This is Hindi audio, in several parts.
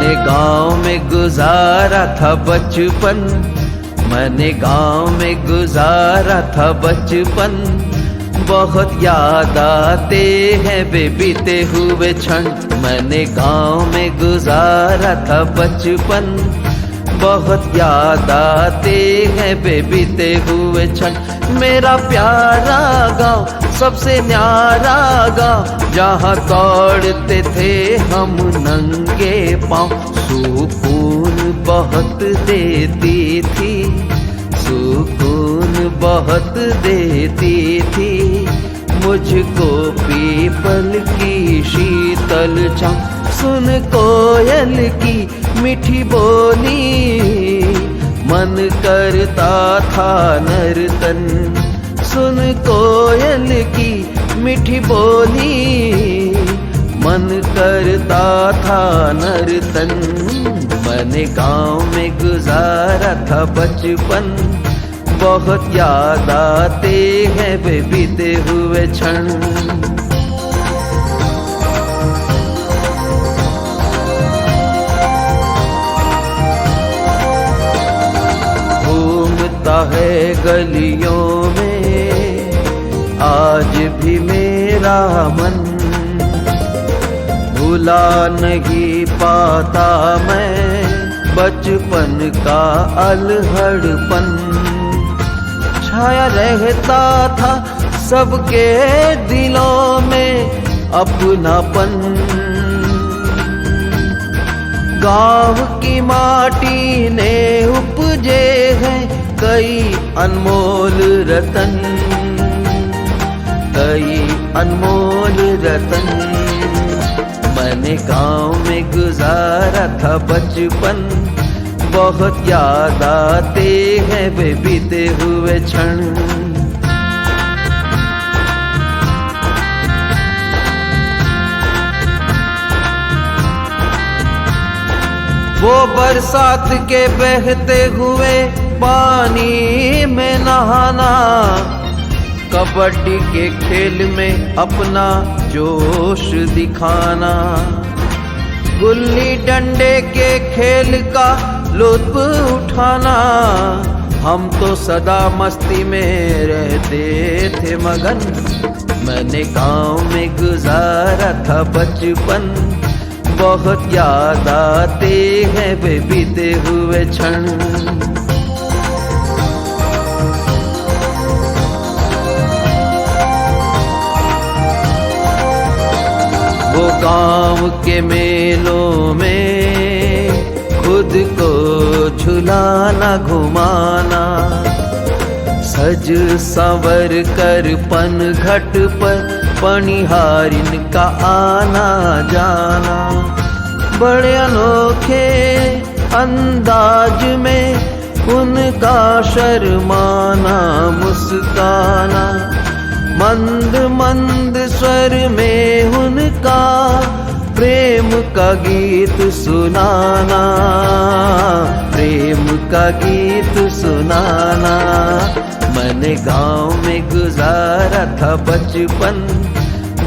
मैंने गांव में गुजारा था बचपन, मैंने गांव में गुजारा था बचपन। बहुत याद आते हैं वे बीते हुए क्षण। मैंने गांव में गुजारा था बचपन, बहुत याद आते हैं वे बीते हुए क्षण। मेरा प्यारा गांव सबसे न्यारा गांव, जहाँ दौड़ते थे हम नंगे पाँव। सुकून बहुत देती थी, सुकून बहुत देती थी मुझको पीपल की शीतल छाँव। सुन कोयल की मीठी बोली, मन करता था नर्तन। सुन कोयल की मीठी बोली, मन करता था नर्तन। मैंने गांव में गुजारा था बचपन, बहुत याद आते हैं वे बीते हुए क्षण। घूमता है गलियों में आज भी मेरा मन, भुला नहीं पाता मैं बचपन का अलहड़पन। छाया रहता था सबके दिलों में अपनापन। गाँव की माटी ने उपजे हैं कई अनमोल रतन, कई अनमोल रतन। मैंने गांव में गुजारा था बचपन, बहुत याद आते हैं वे बीते हुए क्षण। वो बरसात के बहते हुए पानी में नहाना, कबड्डी के खेल में अपना जोश दिखाना, गुल्ली डंडे के खेल का लुत्फ उठाना। हम तो सदा मस्ती में रहते थे मगन। मैंने गांव में गुजारा था बचपन, बहुत याद आते हैं वे बीते हुए क्षण। वो गांव के मेलों में खुद को झुलाना घुमाना, सज संवर कर पनघट पर पनिहारिन का आना जाना। बड़े अनोखे अंदाज में उनका शर्माना मुस्काना, मंद मंद स्वर में उनका प्रेम का गीत सुनाना, प्रेम का गीत सुनाना। मैंने गांव में गुजारा था बचपन,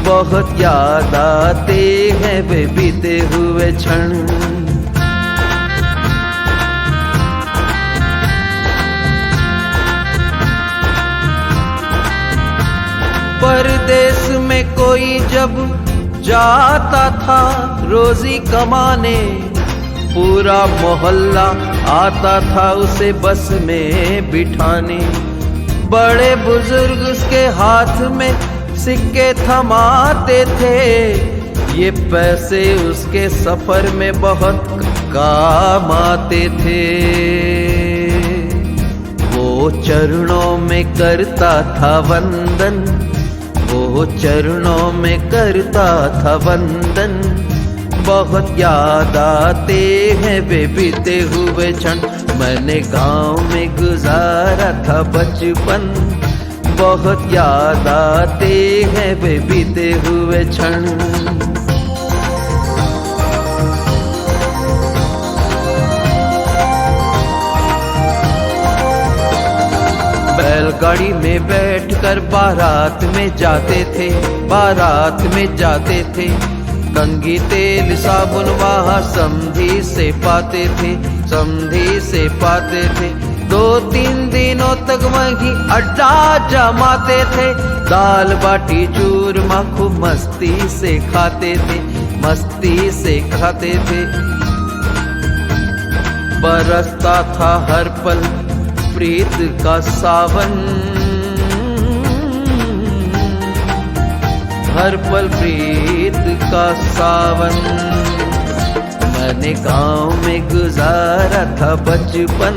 बहुत याद आते हैं वे बीते हुए क्षण। परदेश में कोई जब जाता था रोजी कमाने, पूरा मोहल्ला आता था उसे बस में बिठाने। बड़े बुजुर्ग उसके हाथ में सिक्के थमाते थे, ये पैसे उसके सफर में बहुत काम आते थे। वो चरणों में करता था वंदन, वो चरणों में करता था वंदन। बहुत याद आते हैं वे बीते हुए क्षण। मैंने गांव में गुजारा था बचपन, बहुत याद आते हैं वे बीते हुए क्षण। बैलगाड़ी में बैठकर बारात में जाते थे, बारात में जाते थे। कंघी तेल साबुन वहाँ समधी से पाते थे, समधी से पाते थे। 2-3 दिनों तक वही अड्डा जमाते थे। दाल बाटी चूरमा खूब मस्ती से खाते थे, मस्ती से खाते थे। बरसता था हर पल प्रीत का सावन, हर पल प्रीत का सावन। मैंने गांव में गुजारा था बचपन,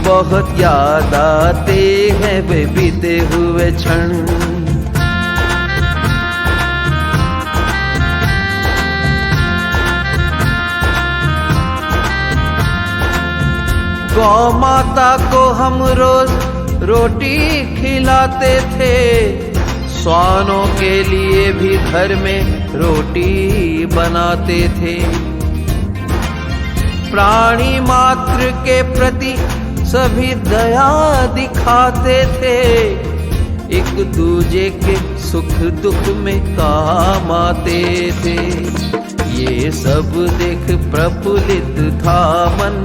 बहुत याद आते हैं वे बीते हुए क्षण। गौ माता को हम रोज रोटी खिलाते थे, स्वानों के लिए भी घर में रोटी बनाते थे। प्राणी मात्र के प्रति सभी दया दिखाते थे, एक दूजे के सुख दुख में काम आते थे। ये सब देख प्रफुल्लित था मन,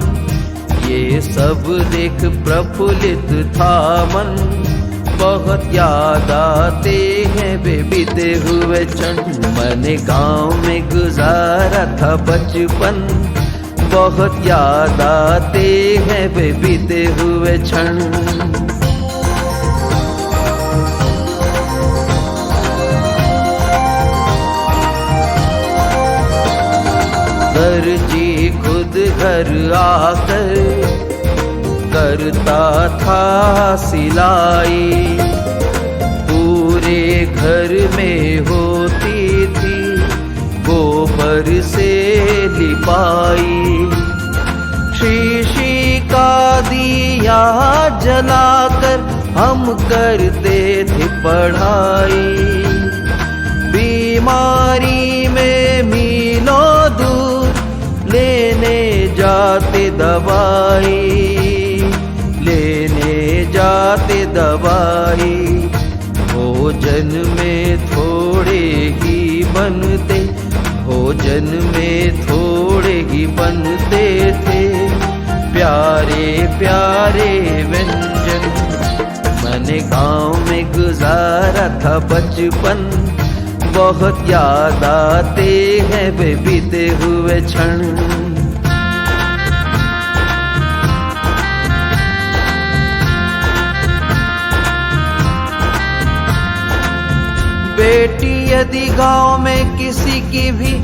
ये सब देख प्रफुल्लित था मन। बहुत याद आते हैं वे बीते हुए क्षण। मैंने गांव में गुजारा था बचपन, बहुत याद आते हैं वे बीते हुए क्षण। दर्जी खुद घर आकर करता था सिलाई, पूरे घर में होती थी गोबर से लिपाई। शीशी का दिया जलाकर हम करते थे पढ़ाई, बीमारी में मीलों दूर लेने जाते दवाई, लेने जाते दवाई। भोजन में थोड़े ही बनते, भोजन में थोड़े ही बनते थे प्यारे प्यारे व्यंजन। मैंने गांव में गुजारा था बचपन, बहुत याद आते हैं वे बीते हुए क्षण। बेटी यदि गांव में किसी की भी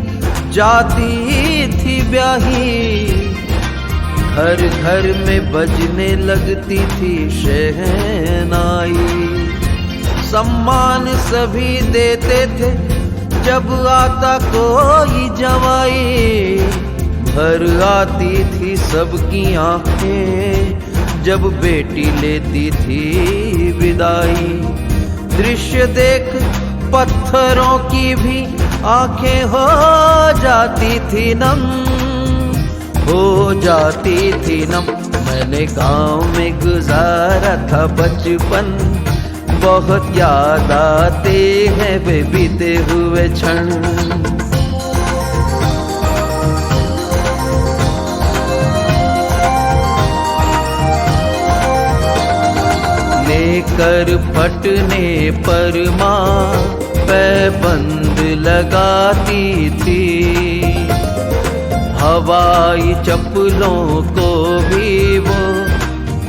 जाती थी ब्याही, घर घर में बजने लगती थी शहनाई। सम्मान सभी देते थे जब आता कोई जवाई, भर आती थी सबकी आंखें जब बेटी लेती थी विदाई। दृश्य देख पत्थरों की भी आंखें हो जाती थी नम, हो जाती थी नम। मैंने गांव में गुजारा था बचपन, बहुत याद आते हैं वे बीते हुए क्षण। लेकर फटने पर माँ पैबंद लगाती थी, हवाई चप्पलों को भी वो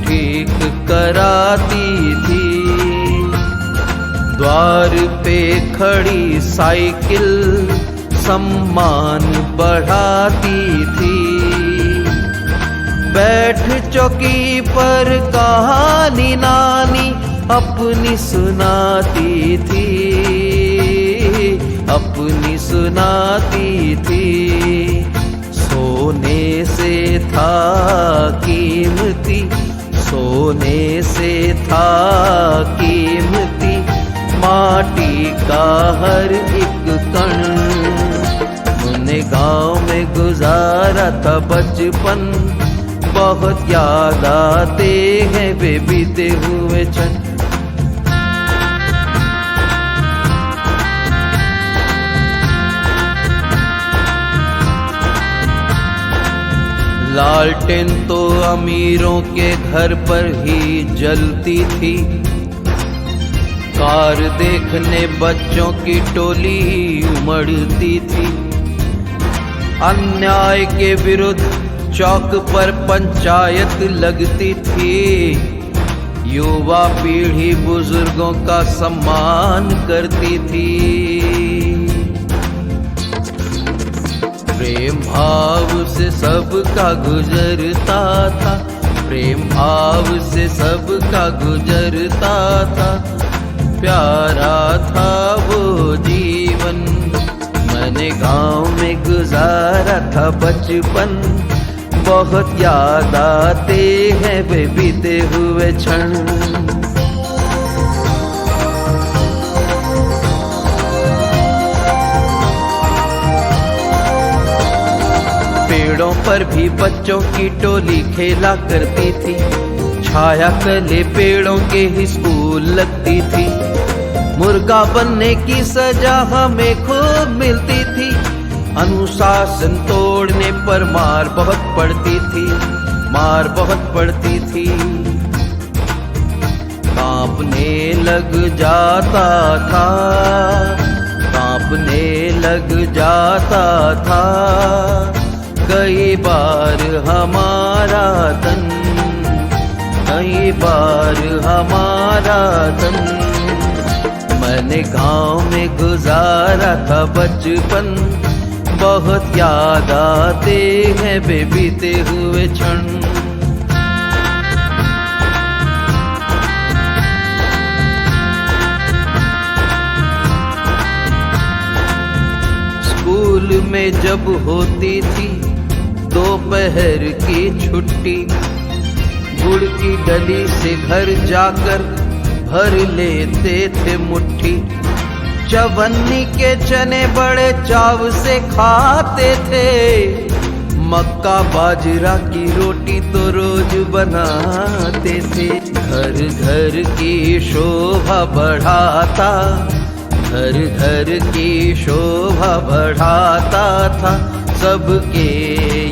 ठीक कराती थी। द्वार पे खड़ी साइकिल सम्मान बढ़ाती थी, बैठ चौकी पर कहानी नानी अपनी सुनाती थी, अपनी सुनाती थी। सोने से था कीमती, सोने से था कीमती माटी का हर एक कण। मैंने गांव में गुजारा था बचपन, बहुत याद आते हैं वे बीते हुए क्षण। लालटेन तो अमीरों के घर पर ही जलती थी, कार देखने बच्चों की टोली उमड़ती थी। अन्याय के विरुद्ध चौक पर पंचायत लगती थी, युवा पीढ़ी बुजुर्गों का सम्मान करती थी। प्रेम भाव से सबका गुजरता था, प्रेम भाव से सबका गुजरता था, प्यारा था वो जीवन। मैंने गांव में गुजारा था बचपन, बहुत याद आते हैं वे बीते हुए क्षण। पेड़ों पर भी बच्चों की टोली खेला करती थी, छाया तले पेड़ों के ही स्कूल लगती थी। मुर्गा बनने की सजा हमें खूब मिलती थी, अनुशासन तोड़ने पर मार बहुत पड़ती थी, मार बहुत पड़ती थी। कांपने लग जाता था, कांपने लग जाता था, कई बार हमारा तन, कई बार हमारा तन। मैंने गांव में गुजारा था बचपन, बहुत याद आते हैं वे बीते हुए क्षण। स्कूल में जब होती थी दोपहर की छुट्टी, गुड़ की डली से घर जाकर भर लेते थे मुट्ठी। चवन्नी के चने बड़े चाव से खाते थे, मक्का बाजरा की रोटी तो रोज बनाते थे। घर घर की शोभा बढ़ाता, घर घर की शोभा बढ़ाता था, सबके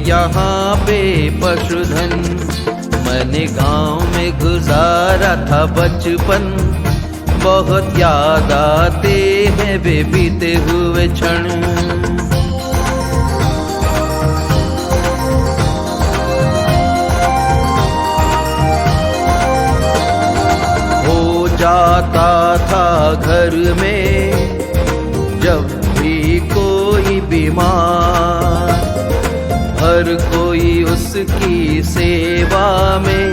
यहाँ पे पशुधन। मैंने गांव में गुजारा था बचपन, बहुत याद आते हैं वे बीते हुए क्षण। हो जाता था घर में जब भी कोई बीमार, हर कोई उसकी सेवा में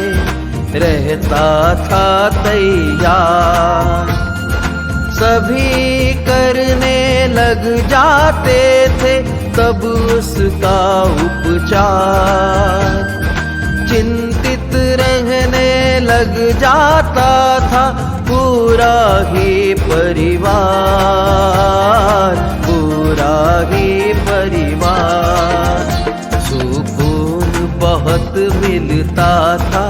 रहता था तैयार। सभी करने लग जाते थे तब उसका उपचार, चिंतित रहने लग जाता था पूरा ही परिवार, पूरा ही परिवार। सुकून बहुत मिलता था,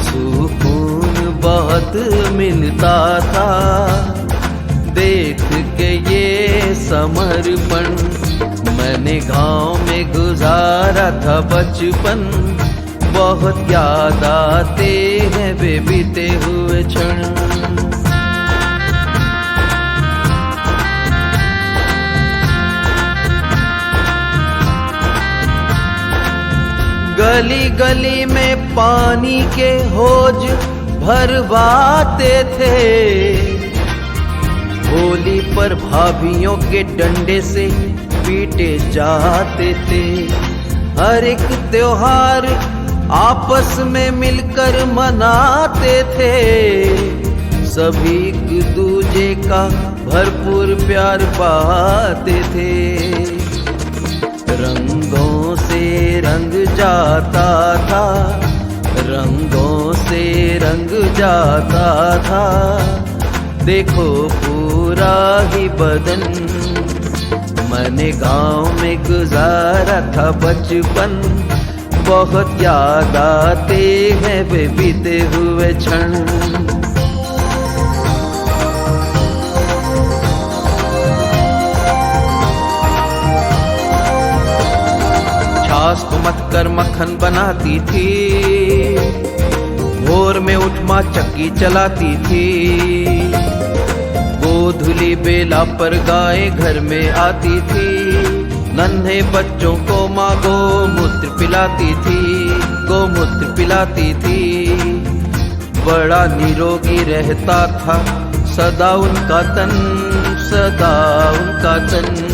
सुकून बहुत मिलता था, देख के ये समर्पण। मैंने गांव में गुजारा था बचपन, बहुत याद आते हैं वे बीते हुए क्षण। गली गली में पानी के होज भरवाते थे, होली पर भाभियों के डंडे से पीटे जाते थे। हर एक त्योहार आपस में मिलकर मनाते थे, सभी एक दूजे का भरपूर प्यार पाते थे। रंगों से रंग जाता था, रंगों से रंग जाता था, देखो पूरा ही बदन। मैंने गांव में गुजारा था बचपन, बहुत याद आते हैं वे बीते हुए क्षण। छाछ को मत कर मक्खन बनाती थी, भोर में उठ माँ चक्की चलाती थी, गोधुली बेला पर गाय घर में आती थी, नन्हे बच्चों को माँ गोमूत्र पिलाती थी, गोमूत्र पिलाती थी। बड़ा निरोगी रहता था सदा उनका तन, सदा उनका तन।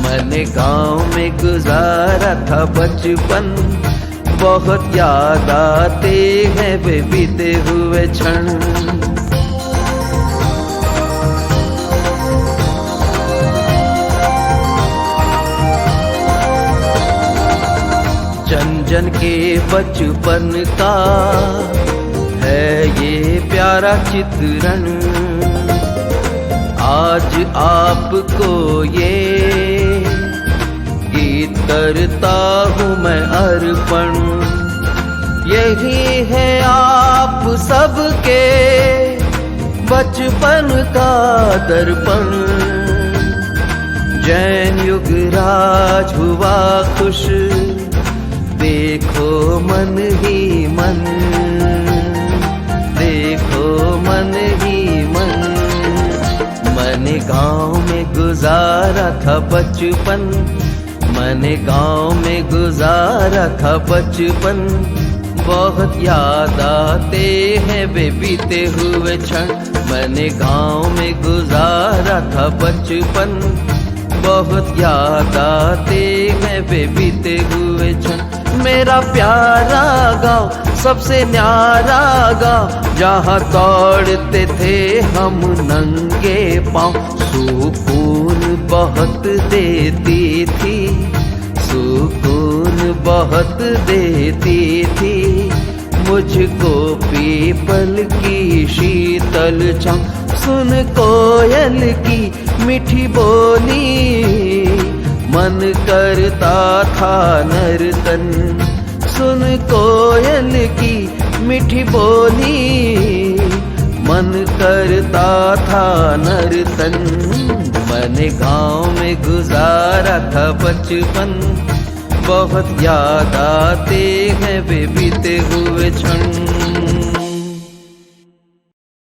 मैंने गांव में गुजारा था बचपन, बहुत याद आते हैं वे बीते हुए क्षण। जन जन के बचपन का है ये प्यारा चित्रण, आज आपको ये गीत करता हूँ मैं अर्पण। यही है आप सबके बचपन का दर्पण। जैन युगराज हुआ खुश, देखो मन ही मन, देखो मन ही मन। मैंने गांव में गुजारा था बचपन, मैंने गांव में गुजारा था बचपन, बहुत याद आते हैं वे बीते हुए क्षण। मैंने गांव में गुजारा था बचपन, बहुत याद आते हैं वे बीते हुए क्षण। मेरा प्यारा गाँव सबसे न्यारा गाँव, जहाँ दौड़ते थे हम नंगे पाँव। सुकून बहुत देती थी, सुकून बहुत देती थी मुझको पीपल की शीतल छाँव। सुन कोयल की मीठी बोली, मन करता था नर्तन। सुन कोयल की मीठी बोली, मन करता था नर्तन। मैंने गांव में गुजारा था बचपन, बहुत याद आते हैं वे बीते हुए क्षण।